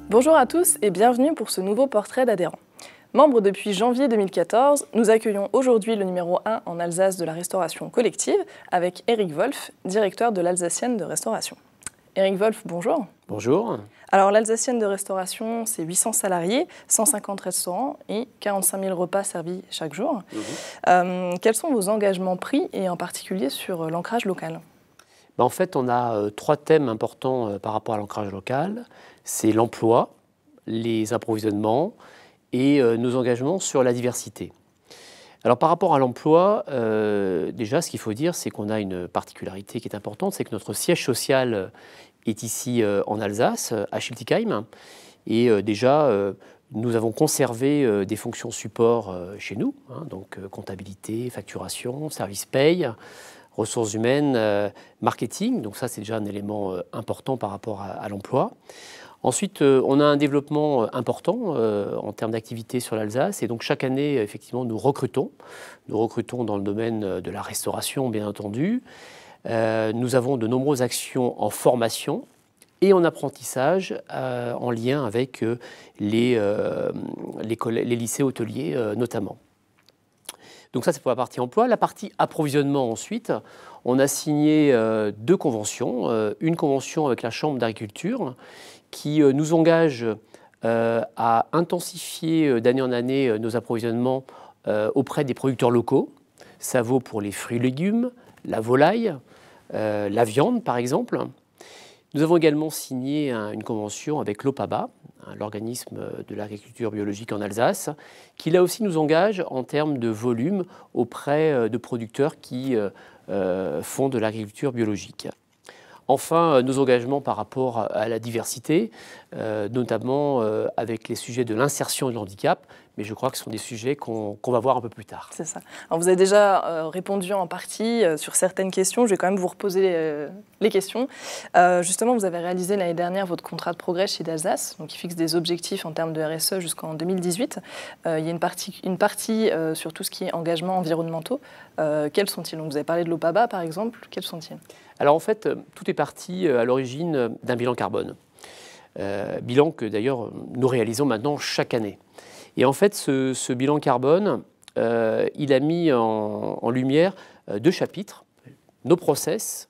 Bonjour à tous et bienvenue pour ce nouveau portrait d'adhérent. Membre depuis janvier 2014, nous accueillons aujourd'hui le numéro 1 en Alsace de la restauration collective avec Eric Wolf, directeur de l'Alsacienne de restauration. Eric Wolf, bonjour. Bonjour. Alors l'Alsacienne de restauration, c'est 800 salariés, 150 restaurants et 45 000 repas servis chaque jour. Quels sont vos engagements pris et en particulier sur l'ancrage local ? En fait, on a trois thèmes importants par rapport à l'ancrage local. C'est l'emploi, les approvisionnements et nos engagements sur la diversité. Alors par rapport à l'emploi, déjà ce qu'il faut dire, c'est qu'on a une particularité qui est importante, c'est que notre siège social est ici en Alsace, à Schiltigheim. Et déjà, nous avons conservé des fonctions support chez nous, donc comptabilité, facturation, service paye, ressources humaines, marketing. Donc ça, c'est déjà un élément important par rapport à l'emploi. Ensuite, on a un développement important en termes d'activité sur l'Alsace. Et donc chaque année, effectivement, nous recrutons. Nous recrutons dans le domaine de la restauration, bien entendu. Nous avons de nombreuses actions en formation et en apprentissage en lien avec les lycées hôteliers notamment. Donc ça, c'est pour la partie emploi. La partie approvisionnement, ensuite, on a signé deux conventions. Une convention avec la Chambre d'agriculture qui nous engage à intensifier d'année en année nos approvisionnements auprès des producteurs locaux. Ça vaut pour les fruits et légumes, la volaille, la viande, par exemple. Nous avons également signé une convention avec l'OPABA, l'organisme de l'agriculture biologique en Alsace, qui là aussi nous engage en termes de volume auprès de producteurs qui font de l'agriculture biologique. Enfin, nos engagements par rapport à la diversité, notamment avec les sujets de l'insertion et de handicap, mais je crois que ce sont des sujets qu'on va voir un peu plus tard. C'est ça. Alors vous avez déjà répondu en partie sur certaines questions. Je vais quand même vous reposer les questions. Justement, vous avez réalisé l'année dernière votre contrat de progrès chez d'Alsace, donc qui fixe des objectifs en termes de RSE jusqu'en 2018. Il y a une partie sur tout ce qui est engagement environnementaux. Quels sont-ils? Donc vous avez parlé de l'OPABA, par exemple. Quels sont-ils? Alors en fait, tout est parti à l'origine d'un bilan carbone. Bilan que d'ailleurs nous réalisons maintenant chaque année. Et en fait, ce bilan carbone, il a mis en lumière deux chapitres, nos process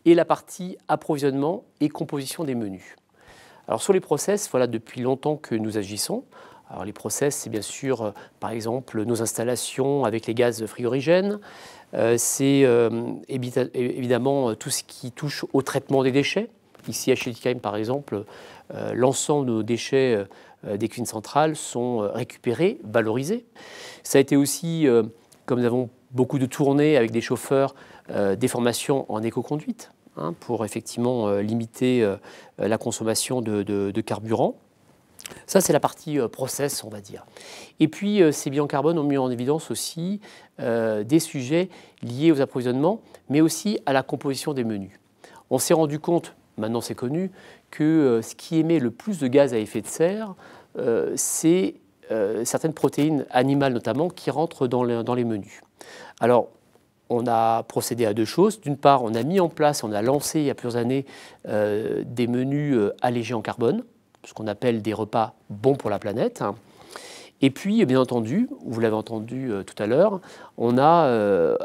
et la partie approvisionnement et composition des menus. Alors sur les process, voilà depuis longtemps que nous agissons. Alors les process, c'est bien sûr, par exemple, nos installations avec les gaz frigorigènes. C'est évidemment tout ce qui touche au traitement des déchets. Ici à Schiltigheim, par exemple, l'ensemble de nos déchets des cuisines centrales sont récupérés, valorisés. Ça a été aussi, comme nous avons beaucoup de tournées avec des chauffeurs, des formations en éco-conduite pour effectivement limiter la consommation de carburant. Ça, c'est la partie process, on va dire. Et puis, ces bilans carbone ont mis en évidence aussi des sujets liés aux approvisionnements, mais aussi à la composition des menus. On s'est rendu compte, maintenant c'est connu, que ce qui émet le plus de gaz à effet de serre, c'est certaines protéines animales notamment qui rentrent dans les menus. Alors, on a procédé à deux choses. D'une part, on a mis en place, on a lancé il y a plusieurs années des menus allégés en carbone, ce qu'on appelle des repas bons pour la planète. Et puis, bien entendu, vous l'avez entendu tout à l'heure, on a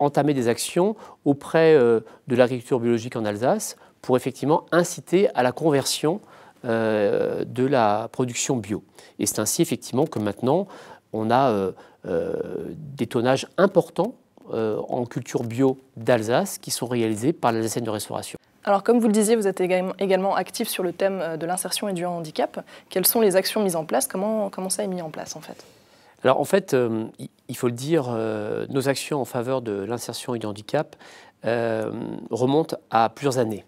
entamé des actions auprès de l'agriculture biologique en Alsace pour effectivement inciter à la conversion de la production bio. Et c'est ainsi effectivement que maintenant, on a des tonnages importants en culture bio d'Alsace qui sont réalisés par l'Alsacienne de restauration. Alors, comme vous le disiez, vous êtes également actif sur le thème de l'insertion et du handicap. Quelles sont les actions mises en place? Comment ça est mis en place, en fait? Alors, en fait, il faut le dire, nos actions en faveur de l'insertion et du handicap remontent à plusieurs années,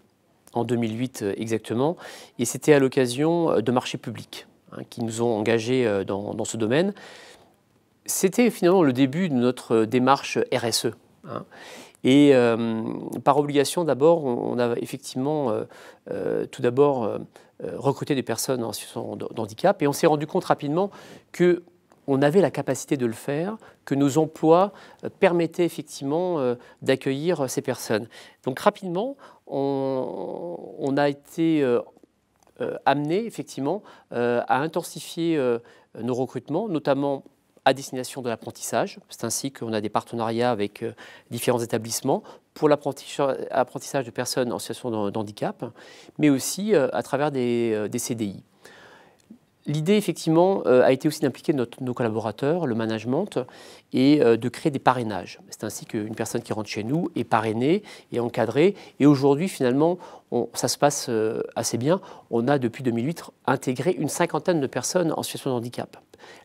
en 2008 exactement, et c'était à l'occasion de marchés publics qui nous ont engagés dans ce domaine. C'était finalement le début de notre démarche RSE. Et par obligation, d'abord, on a effectivement tout d'abord recruté des personnes en situation de handicap et on s'est rendu compte rapidement qu'on avait la capacité de le faire, que nos emplois permettaient effectivement d'accueillir ces personnes. Donc rapidement, on a été amené effectivement à intensifier nos recrutements, notamment à destination de l'apprentissage. C'est ainsi qu'on a des partenariats avec différents établissements pour l'apprentissage de personnes en situation de handicap, mais aussi à travers des CDI. L'idée, effectivement, a été aussi d'impliquer nos collaborateurs, le management, et de créer des parrainages. C'est ainsi qu'une personne qui rentre chez nous est parrainée et encadrée. Et aujourd'hui, finalement, ça se passe assez bien. On a, depuis 2008, intégré une 50aine de personnes en situation de handicap.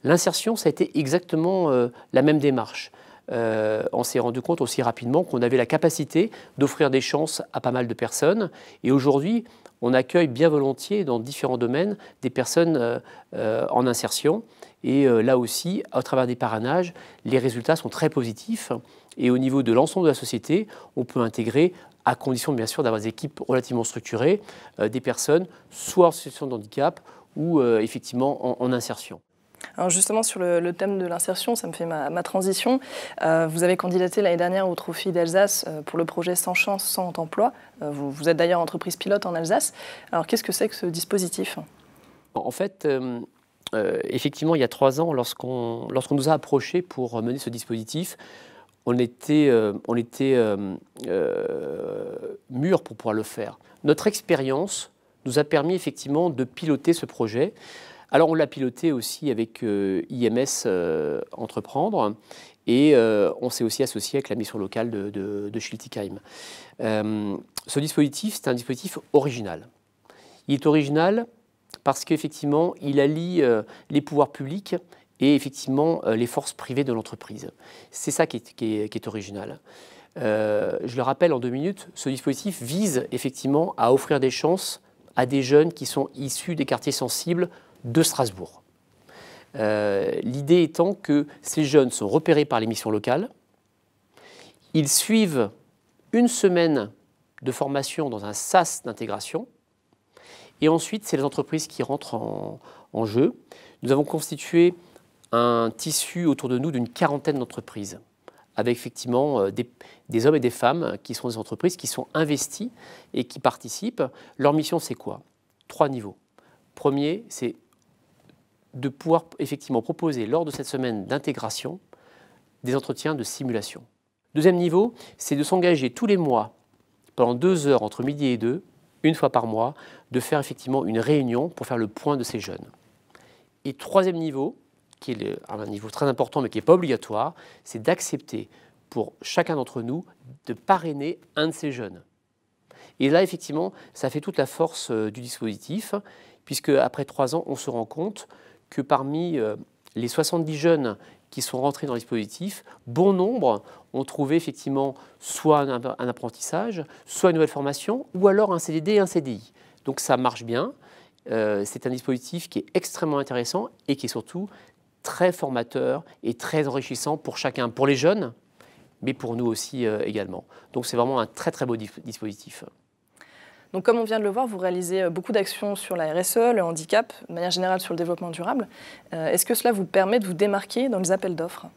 L'insertion, ça a été exactement la même démarche. On s'est rendu compte aussi rapidement qu'on avait la capacité d'offrir des chances à pas mal de personnes. Et aujourd'hui, on accueille bien volontiers dans différents domaines des personnes en insertion. Et là aussi, à travers des parrainages, les résultats sont très positifs. Et au niveau de l'ensemble de la société, on peut intégrer, à condition bien sûr d'avoir des équipes relativement structurées, des personnes soit en situation de handicap ou effectivement en insertion. Alors justement, sur le thème de l'insertion, ça me fait ma transition. Vous avez candidaté l'année dernière au Trophée d'Alsace pour le projet Sans chance, sans emploi. Vous êtes d'ailleurs entreprise pilote en Alsace. Alors qu'est-ce que c'est que ce dispositif? En fait, effectivement, il y a 3 ans, lorsqu'on nous a approchés pour mener ce dispositif, on était mûrs pour pouvoir le faire. Notre expérience nous a permis effectivement de piloter ce projet. Alors on l'a piloté aussi avec IMS Entreprendre et on s'est aussi associé avec la mission locale de Schiltigheim. Ce dispositif, c'est un dispositif original. Il est original parce qu'effectivement, il allie les pouvoirs publics et effectivement les forces privées de l'entreprise. C'est ça qui est original. Je le rappelle en 2 minutes, ce dispositif vise effectivement à offrir des chances à des jeunes qui sont issus des quartiers sensibles de Strasbourg. L'idée étant que ces jeunes sont repérés par les missions locales, ils suivent 1 semaine de formation dans un SAS d'intégration, et ensuite c'est les entreprises qui rentrent en jeu. Nous avons constitué un tissu autour de nous d'une 40aine d'entreprises, avec effectivement des hommes et des femmes qui sont des entreprises qui sont investis et qui participent. Leur mission, c'est quoi? 3 niveaux. Premier, c'est de pouvoir effectivement proposer lors de cette semaine d'intégration des entretiens de simulation. Deuxième niveau, c'est de s'engager tous les mois, pendant 2 heures entre midi et 2, 1 fois par mois, de faire effectivement une réunion pour faire le point de ces jeunes. Et troisième niveau, qui est un niveau très important mais qui n'est pas obligatoire, c'est d'accepter pour chacun d'entre nous de parrainer un de ces jeunes. Et là, effectivement, ça fait toute la force du dispositif, puisque après 3 ans, on se rend compte que parmi les 70 jeunes qui sont rentrés dans le dispositif, bon nombre ont trouvé effectivement soit un apprentissage, soit une nouvelle formation, ou alors un CDD et un CDI. Donc ça marche bien. C'est un dispositif qui est extrêmement intéressant et qui est surtout très formateur et très enrichissant pour chacun, pour les jeunes, mais pour nous aussi également. Donc c'est vraiment un très très beau dispositif. Donc, comme on vient de le voir, vous réalisez beaucoup d'actions sur la RSE, le handicap, de manière générale sur le développement durable. Est-ce que cela vous permet de vous démarquer dans les appels d'offres ?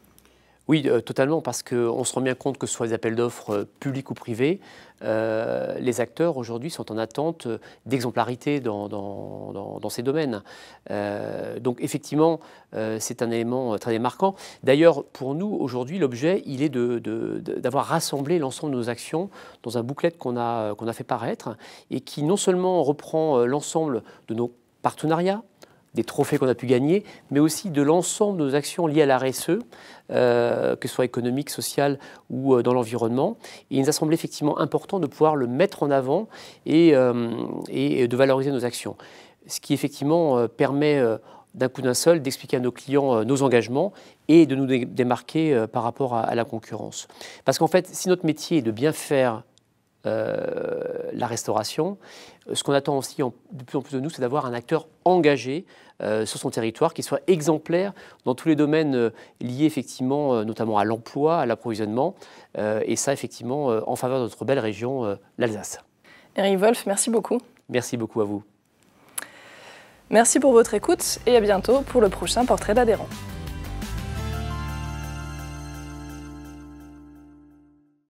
Oui, totalement, parce qu'on se rend bien compte que ce soit des appels d'offres publics ou privés, les acteurs aujourd'hui sont en attente d'exemplarité dans ces domaines. Donc effectivement, c'est un élément très démarquant. D'ailleurs, pour nous, aujourd'hui, l'objet, il est d'avoir rassemblé l'ensemble de nos actions dans un booklet qu'on a fait paraître et qui non seulement reprend l'ensemble de nos partenariats, des trophées qu'on a pu gagner, mais aussi de l'ensemble de nos actions liées à la RSE, que ce soit économique, sociale ou dans l'environnement. Et il nous a semblé effectivement important de pouvoir le mettre en avant et de valoriser nos actions. Ce qui effectivement permet d'un coup d'un seul d'expliquer à nos clients nos engagements et de nous démarquer par rapport à la concurrence. Parce qu'en fait, si notre métier est de bien faire la restauration, ce qu'on attend aussi de plus en plus de nous, c'est d'avoir un acteur engagé sur son territoire, qui soit exemplaire dans tous les domaines liés effectivement notamment à l'emploi, à l'approvisionnement, et ça effectivement en faveur de notre belle région, l'Alsace. Eric Wolf, merci beaucoup. Merci beaucoup à vous. Merci pour votre écoute et à bientôt pour le prochain Portrait d'adhérent.